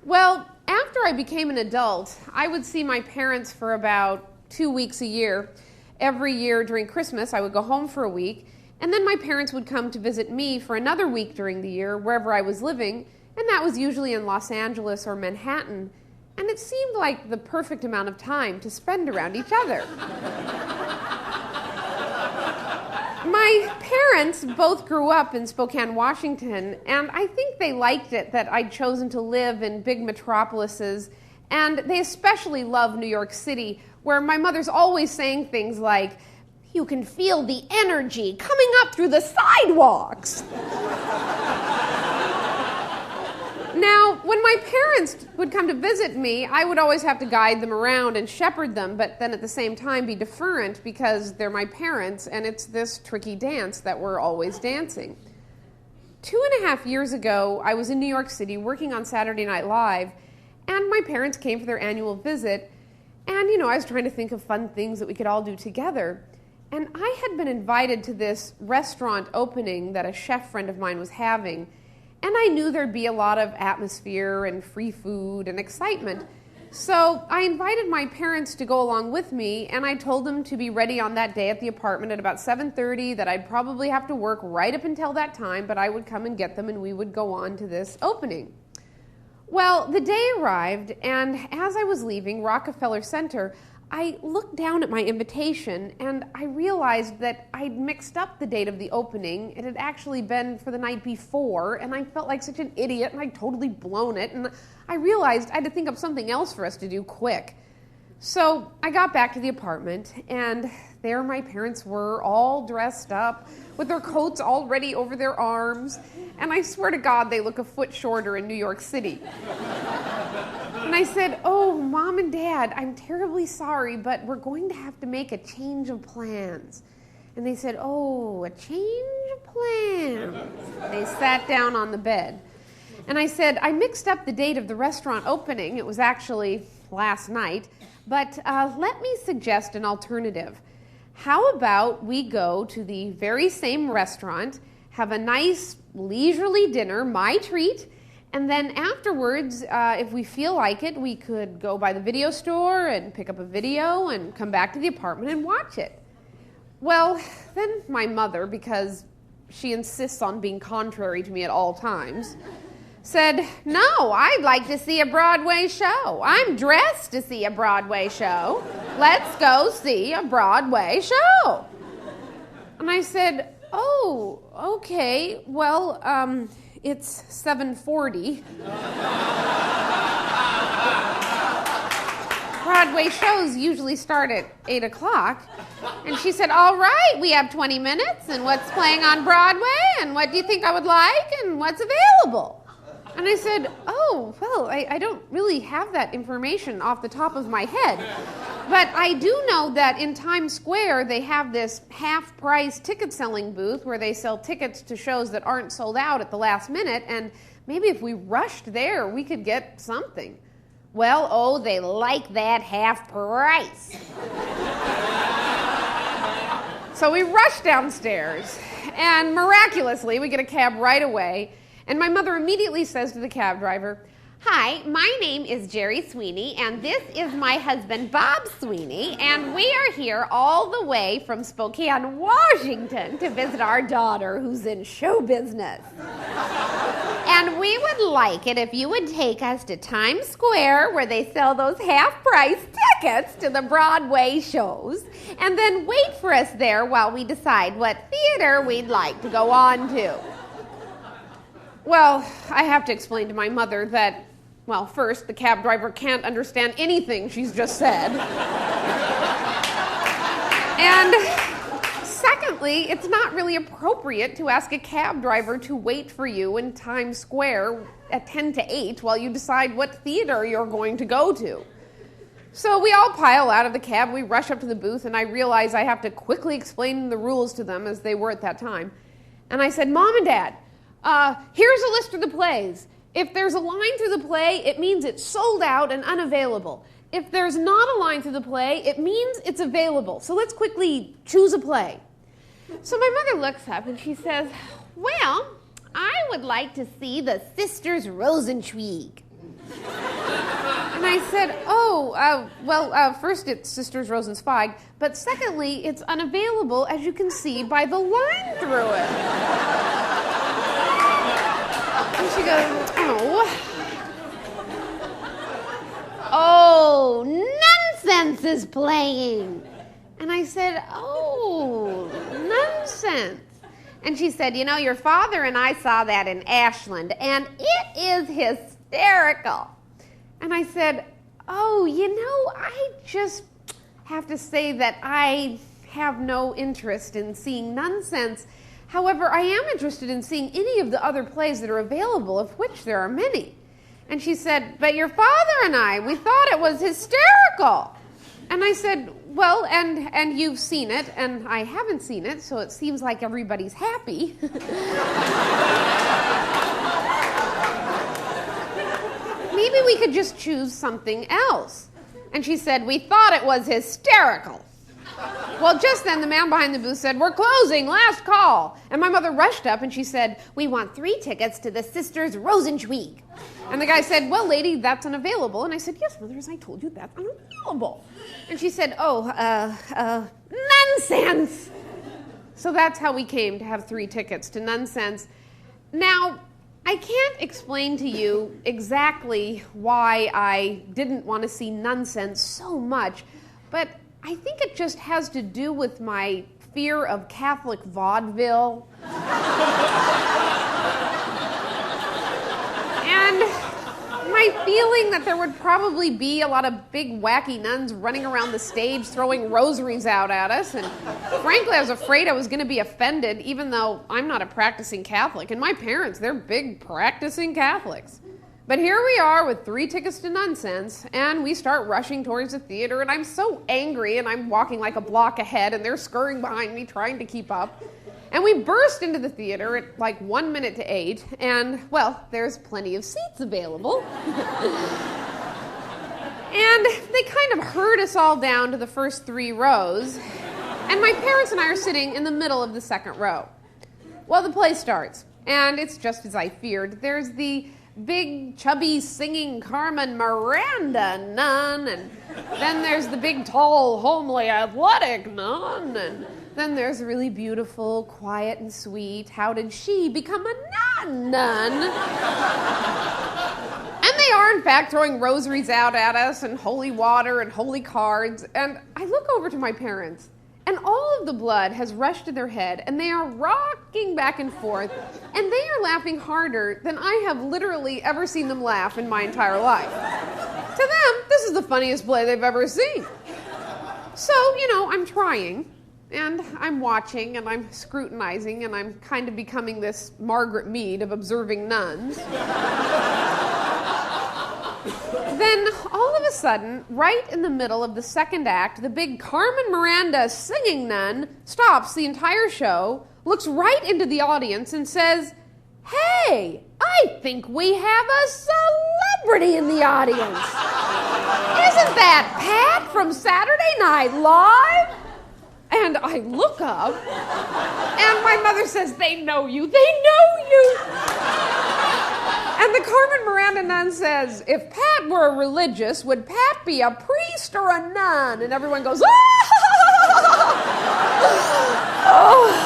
Well, after I became an adult, I would see my parents for about 2 weeks a year. Every year during Christmas, I would go home for a week, and then my parents would come to visit me for another week during the year, wherever I was living, and that was usually in Los Angeles or Manhattan. And it seemed like the perfect amount of time to spend around each other. My parents both grew up in Spokane, Washington, and I think they liked it that I'd chosen to live in big metropolises, and they especially love New York City, where my mother's always saying things like, "You can feel the energy coming up through the sidewalks." Now, when my parents would come to visit me, I would always have to guide them around and shepherd them, but then at the same time be deferent because they're my parents and it's this tricky dance that we're always dancing. 2.5 years ago, I was in New York City working on Saturday Night Live, and my parents came for their annual visit, and I was trying to think of fun things that we could all do together. And I had been invited to this restaurant opening that a chef friend of mine was having, and I knew there'd be a lot of atmosphere and free food and excitement. So I invited my parents to go along with me, and I told them to be ready on that day at the apartment at about 7:30, that I'd probably have to work right up until that time, but I would come and get them and we would go on to this opening. Well, the day arrived, and as I was leaving Rockefeller Center, I looked down at my invitation and I realized that I'd mixed up the date of the opening. It had actually been for the night before, and I felt like such an idiot, and I'd totally blown it, and I realized I had to think of something else for us to do quick. So I got back to the apartment, and there my parents were, all dressed up, with their coats already over their arms, and I swear to God they look a foot shorter in New York City. And I said, "Oh, Mom and Dad, I'm terribly sorry, but we're going to have to make a change of plans." And they said, "Oh, a change of plans." They sat down on the bed. And I said, "I mixed up the date of the restaurant opening. It was actually last night. But let me suggest an alternative. How about we go to the very same restaurant, have a nice leisurely dinner, my treat, and then afterwards, if we feel like it, we could go by the video store and pick up a video and come back to the apartment and watch it." Well, then my mother, because she insists on being contrary to me at all times, said, "No, I'd like to see a Broadway show. I'm dressed to see a Broadway show. Let's go see a Broadway show." And I said, "Oh, okay, well, it's 7:40. Broadway shows usually start at 8 o'clock. And she said, "All right, we have 20 minutes, and what's playing on Broadway, and what do you think I would like, and what's available?" And I said, "Oh, well, I don't really have that information off the top of my head. But I do know that in Times Square, they have this half-price ticket-selling booth where they sell tickets to shows that aren't sold out at the last minute, and maybe if we rushed there, we could get something." Well, oh, they like that half price. So we rush downstairs, and miraculously, we get a cab right away. And my mother immediately says to the cab driver, "Hi, my name is Jerry Sweeney, and this is my husband, Bob Sweeney, and we are here all the way from Spokane, Washington, to visit our daughter who's in show business. And we would like it if you would take us to Times Square, where they sell those half-price tickets to the Broadway shows, and then wait for us there while we decide what theater we'd like to go on to." Well, I have to explain to my mother that, well, first, the cab driver can't understand anything she's just said. And secondly, it's not really appropriate to ask a cab driver to wait for you in Times Square at 10 to 8 while you decide what theater you're going to go to. So we all pile out of the cab, we rush up to the booth, and I realize I have to quickly explain the rules to them as they were at that time. And I said, "Mom and Dad, here's a list of the plays. If there's a line through the play, it means it's sold out and unavailable. If there's not a line through the play, it means it's available. So let's quickly choose a play." So my mother looks up and she says, "Well, I would like to see the Sisters Rosenzweig." And I said, first it's Sisters Rosenzweig, but secondly, it's unavailable, as you can see by the line through it. And she goes, oh, nonsense is playing. And I said, oh, nonsense. And she said, your father and I saw that in Ashland, and it is hysterical. And I said, oh, I just have to say that I have no interest in seeing nonsense. However, I am interested in seeing any of the other plays that are available, of which there are many. And she said, but your father and I, we thought it was hysterical. And I said, well, and you've seen it, and I haven't seen it, so it seems like everybody's happy. Maybe we could just choose something else. And she said, we thought it was hysterical. Well, just then the man behind the booth said, we're closing, last call. And my mother rushed up and she said, we want 3 tickets to the Sisters Rosenzweig. And the guy said, well, lady, that's unavailable. And I said, yes, mother, as I told you, that's unavailable. And she said, nonsense. So that's how we came to have 3 tickets to Nonsense. Now, I can't explain to you exactly why I didn't want to see Nonsense so much, but I think it just has to do with my fear of Catholic vaudeville. And my feeling that there would probably be a lot of big wacky nuns running around the stage throwing rosaries out at us. And frankly, I was afraid I was going to be offended, even though I'm not a practicing Catholic. And my parents, they're big practicing Catholics. But here we are with 3 tickets to Nonsense, and we start rushing towards the theater, and I'm so angry, and I'm walking like a block ahead, and they're scurrying behind me trying to keep up. And we burst into the theater at like 1 minute to 8, and, well, there's plenty of seats available. And they kind of herd us all down to the first 3 rows, and my parents and I are sitting in the middle of the second row. Well, the play starts, and it's just as I feared. There's the big, chubby, singing Carmen Miranda nun, and then there's the big, tall, homely, athletic nun, and then there's a really beautiful, quiet, and sweet, how did she become a nun? And they are, in fact, throwing rosaries out at us, and holy water, and holy cards, and I look over to my parents, and all of the blood has rushed to their head, and they are rocking back and forth, and they are laughing harder than I have literally ever seen them laugh in my entire life. To them, this is the funniest play they've ever seen. So, I'm trying, and I'm watching, and I'm scrutinizing, and I'm kind of becoming this Margaret Mead of observing nuns. Then, all of a sudden, right in the middle of the second act, the big Carmen Miranda singing nun stops the entire show, looks right into the audience, and says, hey, I think we have a celebrity in the audience. Isn't that Pat from Saturday Night Live? And I look up, and my mother says, they know you, they know you. And the Carmen Miranda nun says, if Pat were a religious, would Pat be a priest or a nun? And everyone goes, ah! Oh.